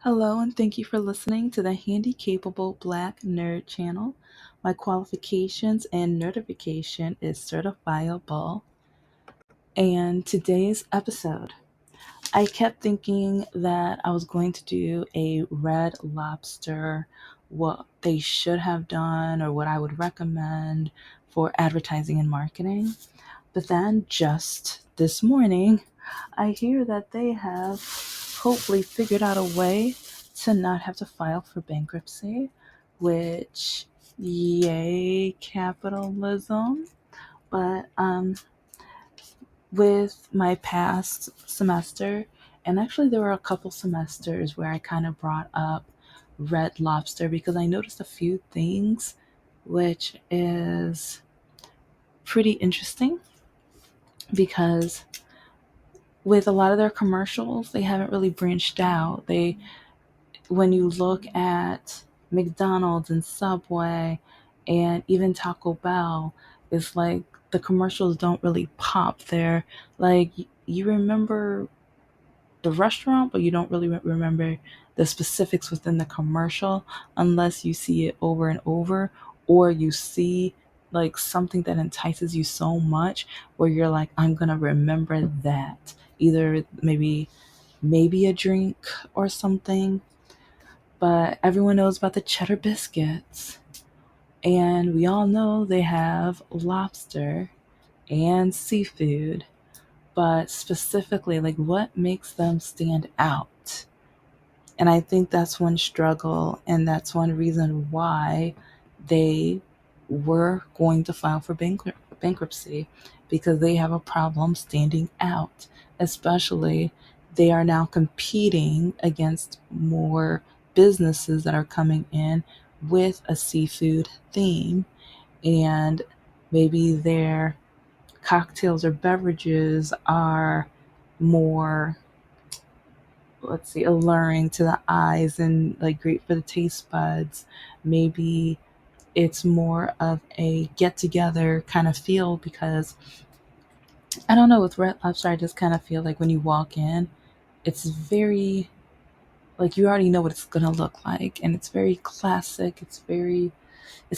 Hello, and thank you for listening to the Handicapable Black Nerd channel. My qualifications and nerdification is certifiable. And today's episode, I kept thinking that I was going to do a Red Lobster, what they should have done, or what I would recommend for advertising and marketing. But then just this morning, I hear that they have hopefully figured out a way to not have to file for bankruptcy, which, yay, capitalism. But with my past semester, and actually there were a couple semesters where I kind of brought up Red Lobster because I noticed a few things, which is pretty interesting because with a lot of their commercials, they haven't really branched out. When you look at McDonald's and Subway and even Taco Bell, it's like the commercials don't really pop there. Like you remember the restaurant, but you don't really remember the specifics within the commercial unless you see it over and over, or you see like something that entices you so much where you're like, I'm gonna remember that. Either maybe a drink or something. But everyone knows about the cheddar biscuits. And we all know they have lobster and seafood, but specifically, like what makes them stand out? And I think that's one struggle, and that's one reason why they were going to file for bankruptcy because they have a problem standing out. Especially, they are now competing against more businesses that are coming in with a seafood theme, and maybe their cocktails or beverages are more, let's see, alluring to the eyes and like great for the taste buds. Maybe it's more of a get together kind of feel because I don't know, with Red Lobster, I just kind of feel like when you walk in, it's very like you already know what it's gonna look like, and it's very classic. It's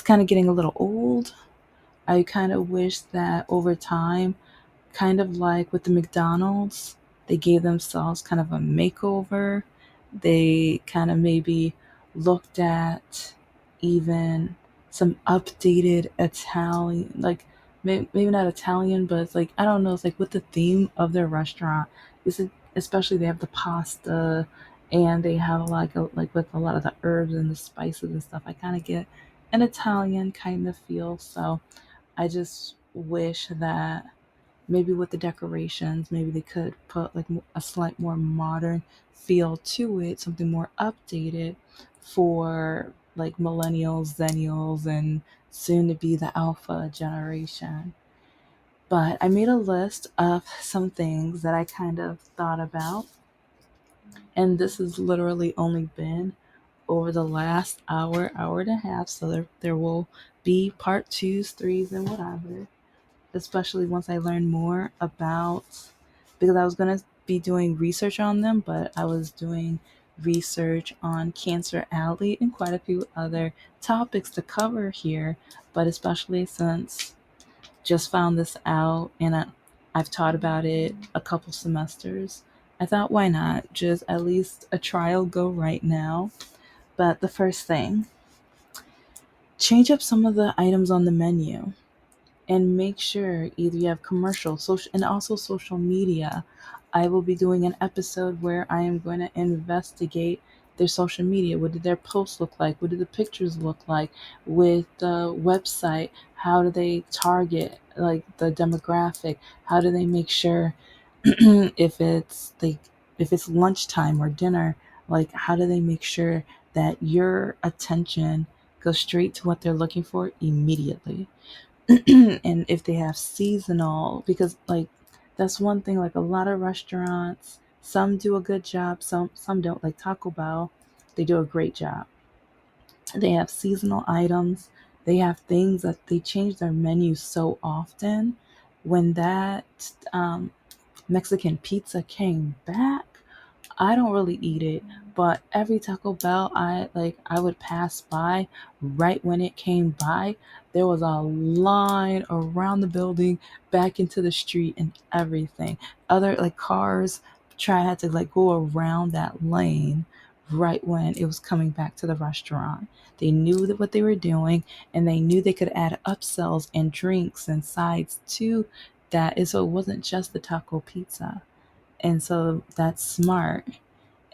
kind of getting a little old. I kind of wish that over time, kind of like with the McDonald's, they gave themselves kind of a makeover. They kind of maybe looked at even some updated Italian, like maybe not Italian, but it's like, I don't know, it's like with the theme of their restaurant. Is it, especially they have the pasta and they have like with a lot of the herbs and the spices and stuff. I kind of get an Italian kind of feel. So I just wish that maybe with the decorations, maybe they could put like a slight more modern feel to it, something more updated for like millennials, zennials, and soon to be the alpha generation. But I made a list of some things that I kind of thought about, and this has literally only been over the last hour, hour and a half. So there will be part twos, threes, and whatever, especially once I learn more about, because I was going to be doing research on them, but I was doing research on Cancer Alley and quite a few other topics to cover here, but especially since just found this out and I've taught about it a couple semesters, I thought why not just at least a trial go right now. But the first thing, change up some of the items on the menu and make sure either you have commercial, social, and also social media. I will be doing an episode where I am going to investigate their social media. What did their posts look like? What did the pictures look like? With the website, how do they target like the demographic? How do they make sure if it's lunchtime or dinner, like how do they make sure that your attention goes straight to what they're looking for immediately? And if they have seasonal, because like that's one thing, like a lot of restaurants, some do a good job, some don't. Like Taco Bell, they do a great job. They have seasonal items. They have things that they change their menu so often. When that Mexican pizza came back, I don't really eat it, But every Taco Bell I would pass by, right when it came by, there was a line around the building, back into the street and everything. Other like cars had to like go around that lane right when it was coming back to the restaurant. They knew that what they were doing, and they knew they could add upsells and drinks and sides to that. And so it wasn't just the taco pizza. And so that's smart,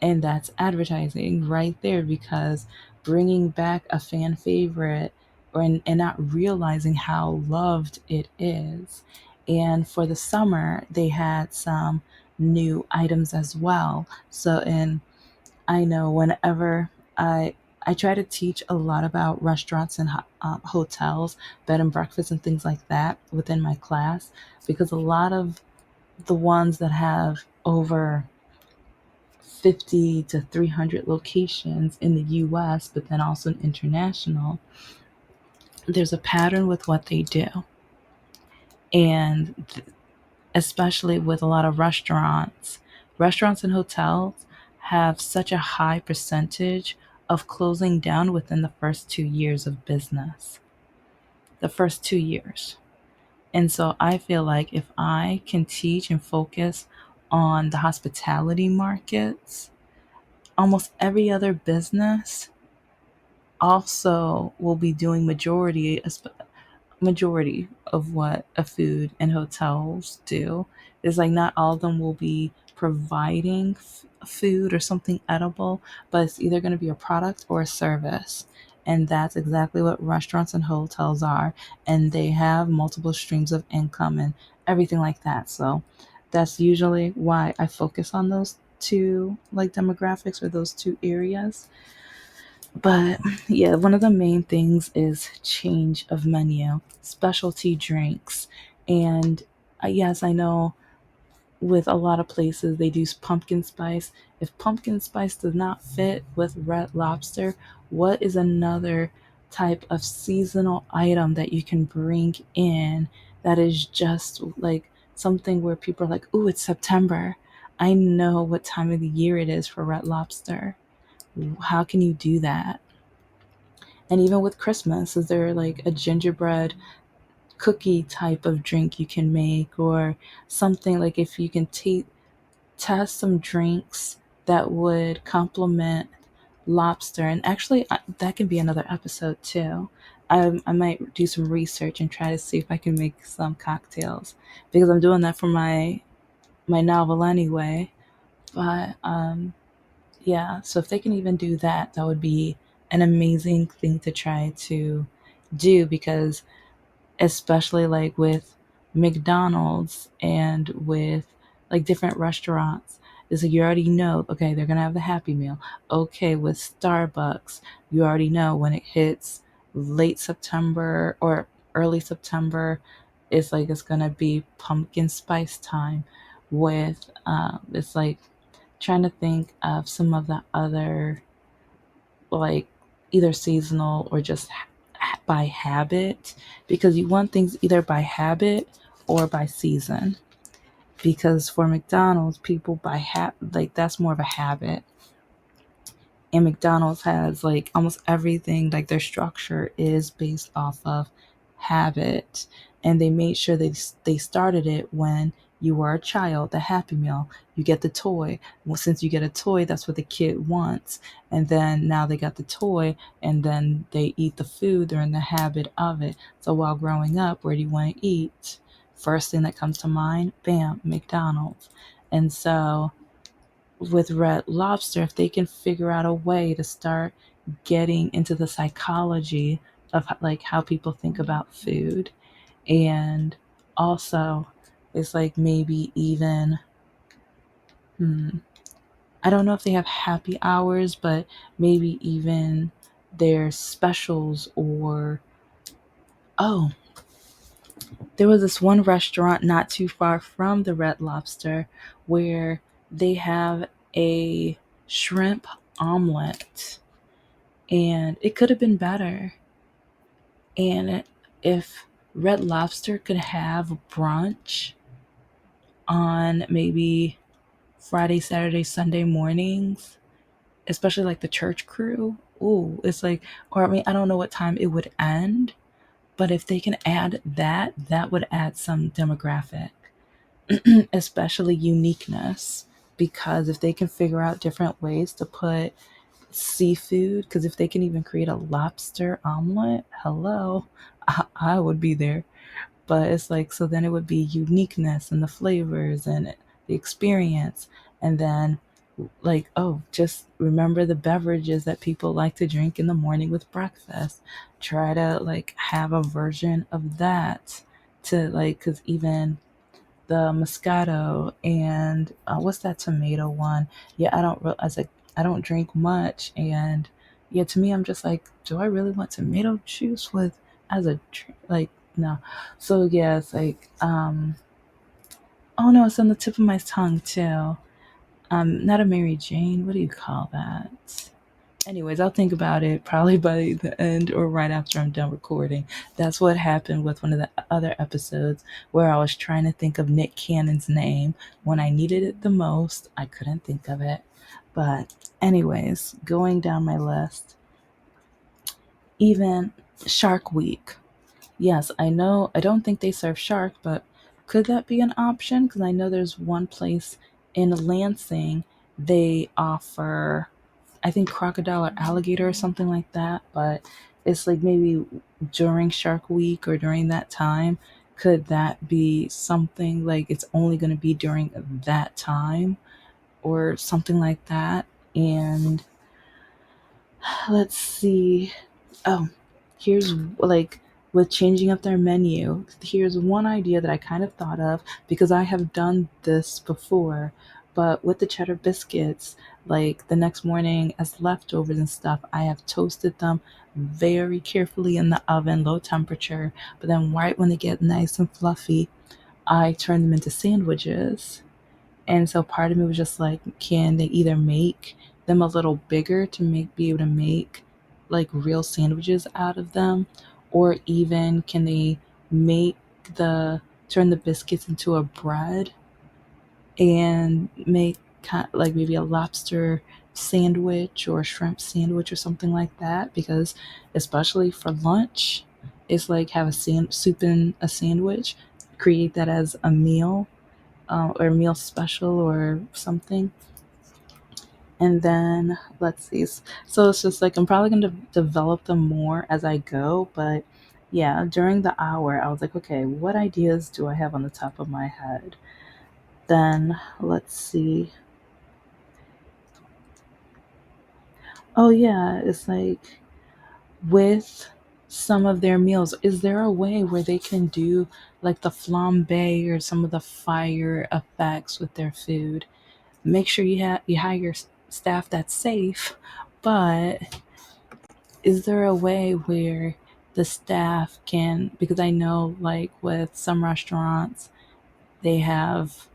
and that's advertising right there, because bringing back a fan favorite, and not realizing how loved it is. And for the summer, they had some new items as well. So, and I know whenever I try to teach a lot about restaurants and hotels, bed and breakfast, and things like that within my class, because a lot of the ones that have over 50 to 300 locations in the US, but then also international, there's a pattern with what they do. And especially with a lot of restaurants and hotels have such a high percentage of closing down within the first 2 years of business. The first 2 years. And so I feel like if I can teach and focus on the hospitality markets, almost every other business also will be doing majority of what a food and hotels do. Is like not all of them will be providing food or something edible, but it's either going to be a product or a service. And that's exactly what restaurants and hotels are. And they have multiple streams of income and everything like that. So that's usually why I focus on those two like demographics, or those two areas. But yeah, one of the main things is change of menu, specialty drinks. And yes, I know with a lot of places they do pumpkin spice. If pumpkin spice does not fit with Red Lobster, what is another type of seasonal item that you can bring in that is just like something where people are like, "Ooh, it's September. I know what time of the year it is for Red Lobster." How can you do that? And even with Christmas, is there like a gingerbread cookie type of drink you can make, or something like if you can test some drinks that would complement lobster? And actually, that can be another episode too. I might do some research and try to see if I can make some cocktails, because I'm doing that for my novel anyway. But yeah, so if they can even do that, that would be an amazing thing to try to do, because especially like with McDonald's and with like different restaurants, is like you already know, okay, they're gonna have the Happy Meal. Okay, with Starbucks, you already know when it hits late September or early September, it's like it's gonna be pumpkin spice time. With it's like trying to think of some of the other, like, either seasonal or just by habit, because you want things either by habit or by season. Because for McDonald's, people like that's more of a habit. And McDonald's has like almost everything, like their structure is based off of habit. And they made sure they started it when you were a child. The Happy Meal, you get the toy. Well, since you get a toy, that's what the kid wants. And then now they got the toy, and then they eat the food. They're in the habit of it. So while growing up, where do you want to eat? First thing that comes to mind, bam, McDonald's. And so with Red Lobster, if they can figure out a way to start getting into the psychology of like how people think about food, and also it's like maybe even, I don't know if they have happy hours, but maybe even their specials. Or oh, there was this one restaurant not too far from the Red Lobster where they have a shrimp omelet, and it could have been better. And if Red Lobster could have brunch on maybe Friday, Saturday, Sunday mornings, especially like the church crew. Ooh, it's like, or I mean, I don't know what time it would end, but if they can add that, that would add some demographic, especially uniqueness. Because if they can figure out different ways to put seafood, because if they can even create a lobster omelet, hello, I would be there. But it's like, so then it would be uniqueness and the flavors and the experience. And then, like, oh, just remember the beverages that people like to drink in the morning with breakfast. Try to like have a version of that to like, because even the Moscato and what's that tomato one? Yeah, I was like, I don't drink much, and yeah, to me, I'm just like, do I really want tomato juice with as a like no? So yeah, it's like oh no, it's on the tip of my tongue too. Not a Mary Jane. What do you call that? Anyways, I'll think about it probably by the end or right after I'm done recording. That's what happened with one of the other episodes where I was trying to think of Nick Cannon's name when I needed it the most. I couldn't think of it. But, anyways, going down my list, even Shark Week. Yes, I know, I don't think they serve shark, but could that be an option? Because I know there's one place in Lansing, they offer, I think, crocodile or alligator or something like that, but it's like maybe during Shark Week or during that time, could that be something like it's only going to be during that time or something like that? And let's see. Oh, here's like with changing up their menu. Here's one idea that I kind of thought of because I have done this before, but with the cheddar biscuits, like the next morning as leftovers and stuff, I have toasted them very carefully in the oven, low temperature. But then, right when they get nice and fluffy, I turn them into sandwiches. And so part of me was just like, can they either make them a little bigger to make be able to make like real sandwiches out of them, or even can they make the turn the biscuits into a bread and make like maybe a lobster sandwich or a shrimp sandwich or something like that? Because especially for lunch, it's like have a soup in a sandwich, create that as a meal or meal special or something. And then let's see. So it's just like I'm probably going to develop them more as I go. But yeah, during the hour, I was like, okay, what ideas do I have on the top of my head? Then let's see. Oh, yeah, it's like with some of their meals, is there a way where they can do like the flambe or some of the fire effects with their food? Make sure you hire staff that's safe, but is there a way where the staff can, because I know like with some restaurants they have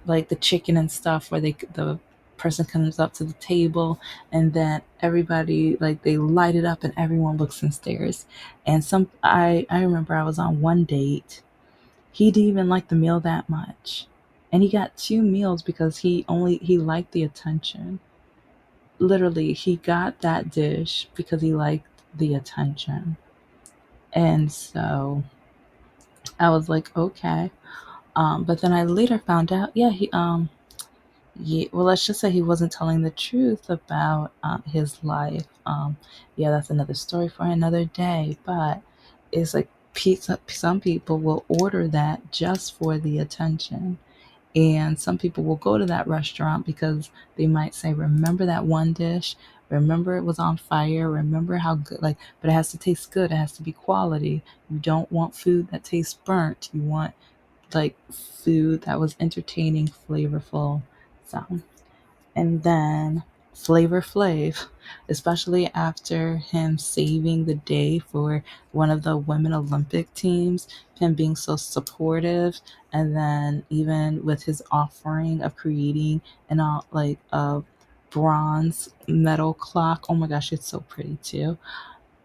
like the chicken and stuff where the person comes up to the table and then everybody like they light it up and everyone looks and stares. And some I remember I was on one date, he didn't even like the meal that much, and he got two meals because he liked the attention. Literally, he got that dish because he liked the attention. And so I was like, okay. But then I later found out, yeah, yeah, well, let's just say he wasn't telling the truth about his life. Yeah, that's another story for another day. But it's like pizza. Some people will order that just for the attention. And some people will go to that restaurant because they might say, remember that one dish? Remember it was on fire? Remember how good, like, but it has to taste good. It has to be quality. You don't want food that tastes burnt. You want like food that was entertaining, flavorful. So, and then Flavor Flav, especially after him saving the day for one of the women Olympic teams, him being so supportive, and then even with his offering of creating an like a bronze metal clock. Oh my gosh, it's so pretty too.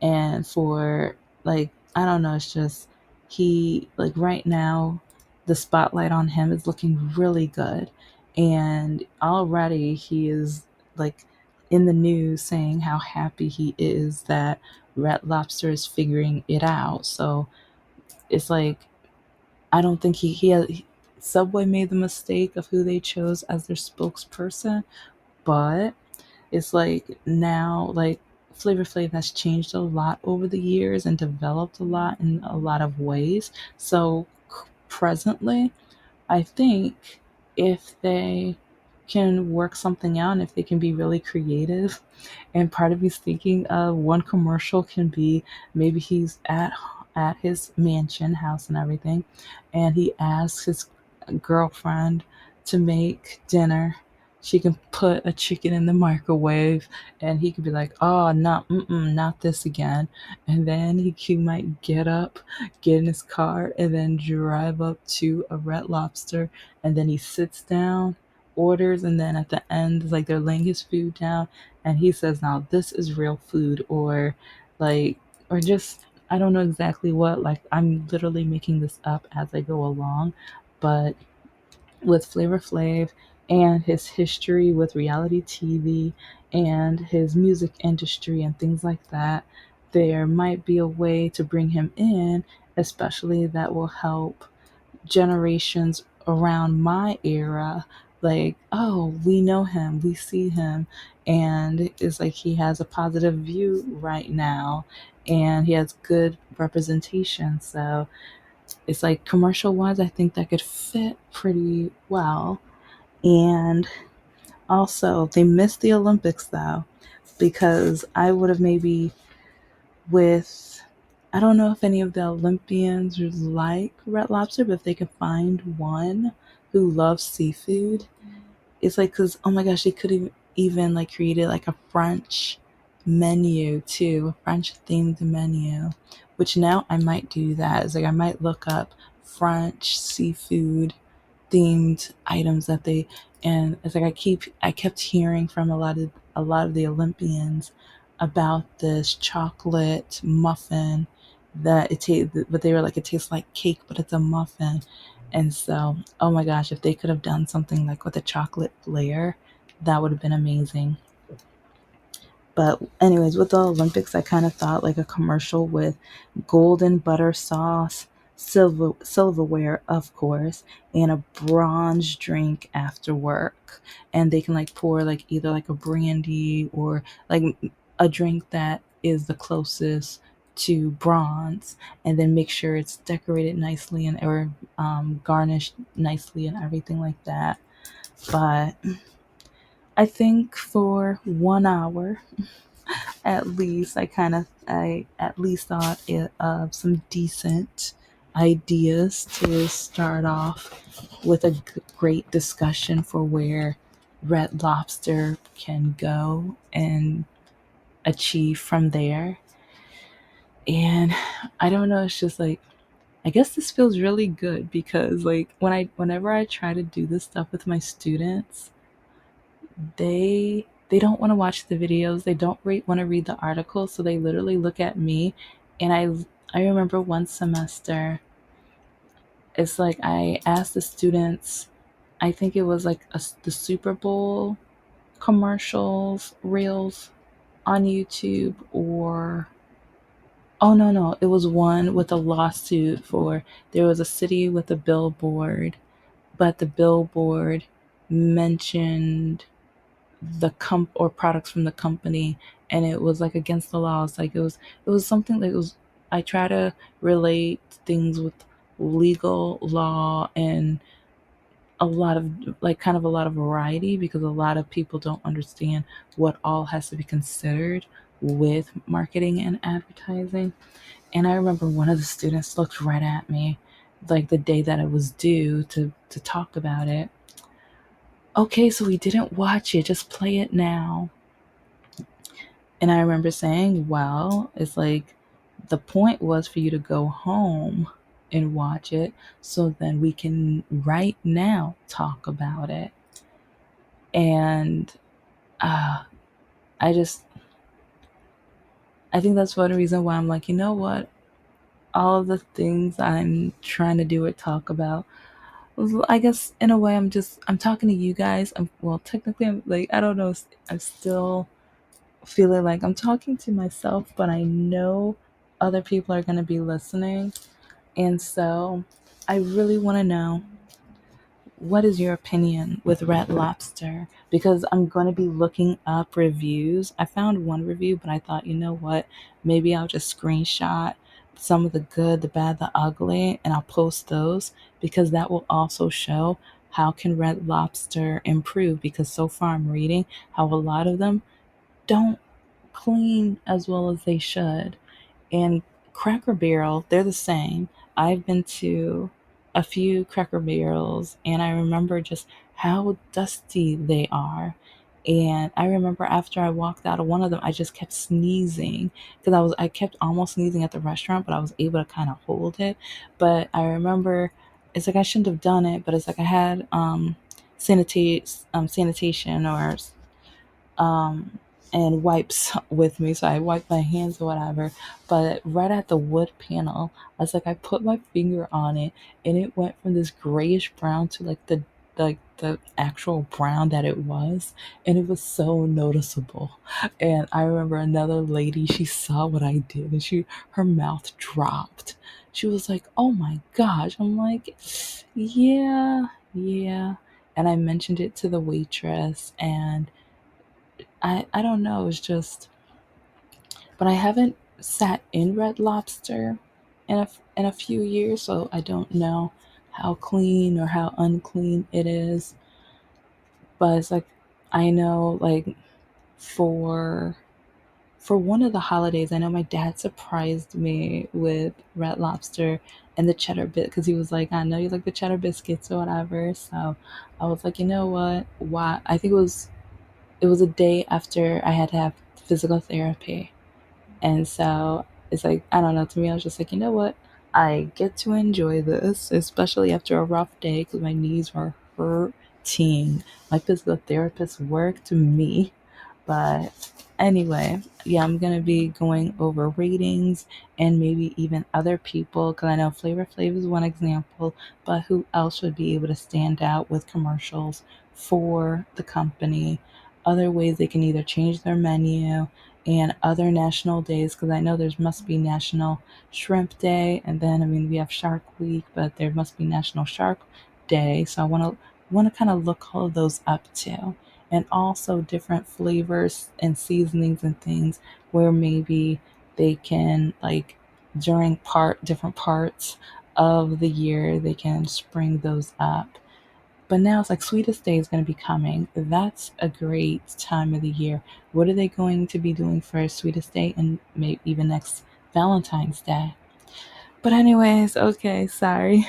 And for like I don't know, it's just he like right now the spotlight on him is looking really good, and already he is like in the news saying how happy he is that Red Lobster is figuring it out. So it's like, I don't think Subway made the mistake of who they chose as their spokesperson, but it's like now, like, Flavor Flav has changed a lot over the years and developed a lot in a lot of ways. So presently, I think if they can work something out and if they can be really creative, and part of me's thinking one commercial can be maybe he's at his mansion house and everything, and he asks his girlfriend to make dinner. She can put a chicken in the microwave, and he could be like, "Oh, not this again." And then he might get up, get in his car, and then drive up to a Red Lobster, and then he sits down, orders, and then at the end, it's like they're laying his food down, and he says, "Now this is real food," or like, or just, I don't know exactly what. Like, I'm literally making this up as I go along, but with Flavor Flav and his history with reality TV and his music industry and things like that, there might be a way to bring him in, especially that will help generations around my era. Like, oh, we know him, we see him, and it's like he has a positive view right now and he has good representation. So it's like, commercial wise, I think that could fit pretty well. And also, they missed the Olympics though, because I would have maybe, with, I don't know if any of the Olympians like Red Lobster, but if they could find one who loves seafood, it's like, because oh my gosh, they could have even like created like a French menu too, a French themed menu, which now I might do that. It's like I might look up French seafood themed items that they, and it's like I kept hearing from a lot of the Olympians about this chocolate muffin that it tastes, but they were like, it tastes like cake, but it's a muffin. And so, oh my gosh, if they could have done something like with a chocolate layer, that would have been amazing. But anyways, with the Olympics, I kind of thought like a commercial with golden butter sauce, silverware, of course, and a bronze drink after work. And they can like pour like either like a brandy or like a drink that is the closest to bronze, and then make sure it's decorated nicely and or garnished nicely and everything like that. But I think for 1 hour at least, I at least thought of some decent ideas to start off with a great discussion for where Red Lobster can go and achieve from there. And I don't know, it's just like, I guess this feels really good because like whenever I try to do this stuff with my students, they don't want to watch the videos, they don't want to read the articles, so they literally look at me. And I remember one semester, it's like I asked the students, I think it was like the Super Bowl commercials reels on YouTube, or oh no, it was one with a lawsuit for, there was a city with a billboard, but the billboard mentioned the comp or products from the company, and it was like against the laws. Like it was something like, it was, I try to relate things with legal law and a lot of like kind of a lot of variety, because a lot of people don't understand what all has to be considered with marketing and advertising. And I remember one of the students looked right at me like the day that it was due to talk about it. Okay, so we didn't watch it, just play it now. And I remember saying, well, it's like, the point was for you to go home and watch it so then we can right now talk about it. And uh, I just, I think that's one reason why I'm like, you know what? All of the things I'm trying to do or talk about, I guess in a way I'm talking to you guys. Well, technically I'm like, I don't know. I'm still feeling like I'm talking to myself, but I know other people are going to be listening. And so I really want to know, what is your opinion with Red Lobster? Because I'm going to be looking up reviews. I found one review, but I thought, you know what? Maybe I'll just screenshot some of the good, the bad, the ugly, and I'll post those because that will also show how can Red Lobster improve, because so far I'm reading how a lot of them don't clean as well as they should. And Cracker Barrel, they're the same. I've been to a few Cracker Barrels and I remember just how dusty they are. And I remember after I walked out of one of them, I just kept sneezing because I kept almost sneezing at the restaurant, but I was able to kind of hold it. But I remember it's like I shouldn't have done it, but it's like I had sanitation or um, and wipes with me. So I wiped my hands or whatever. But right at the wood panel, I was like, I put my finger on it and it went from this grayish brown to like the actual brown that it was, and it was so noticeable. And I remember another lady, she saw what I did and her mouth dropped. She was like, oh my gosh. I'm like, yeah, yeah. And I mentioned it to the waitress, and I don't know. It's just, but I haven't sat in Red Lobster in a few years, so I don't know how clean or how unclean it is. But it's like I know, like for for one of the holidays, I know my dad surprised me with Red Lobster and the cheddar bit because he was like, I know you like the cheddar biscuits or whatever. So I was like, you know what? Why? I think it was a day after I had to have physical therapy. And so it's like, I don't know, to me, I was just like, you know what? I get to enjoy this, especially after a rough day because my knees were hurting. My physical therapist worked me. But anyway, yeah, I'm going to be going over ratings and maybe even other people because I know Flavor Flav is one example, but who else would be able to stand out with commercials for the company? Other ways they can either change their menu and other national days, because I know there's must be National Shrimp Day, and then I mean we have Shark Week, but there must be National Shark Day. So I want to kind of look all of those up too, and also different flavors and seasonings and things where maybe they can like during part different parts of the year they can spring those up. But now it's like Sweetest Day is going to be coming. That's a great time of the year. What are they going to be doing for Sweetest Day and maybe even next Valentine's Day? But anyways, okay, sorry.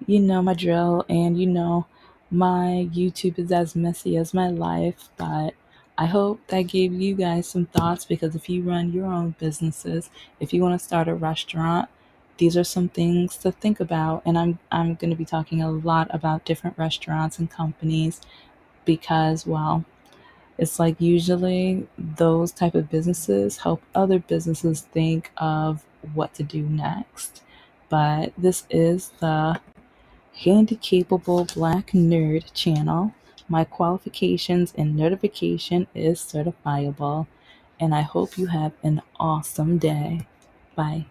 You know my drill, and you know my YouTube is as messy as my life, but I hope that gave you guys some thoughts, because if you run your own businesses, if you want to start a restaurant, these are some things to think about. And I'm going to be talking a lot about different restaurants and companies because, well, it's like usually those type of businesses help other businesses think of what to do next. But this is the Handicapable Black Nerd channel. My qualifications and notification is certifiable, and I hope you have an awesome day. Bye.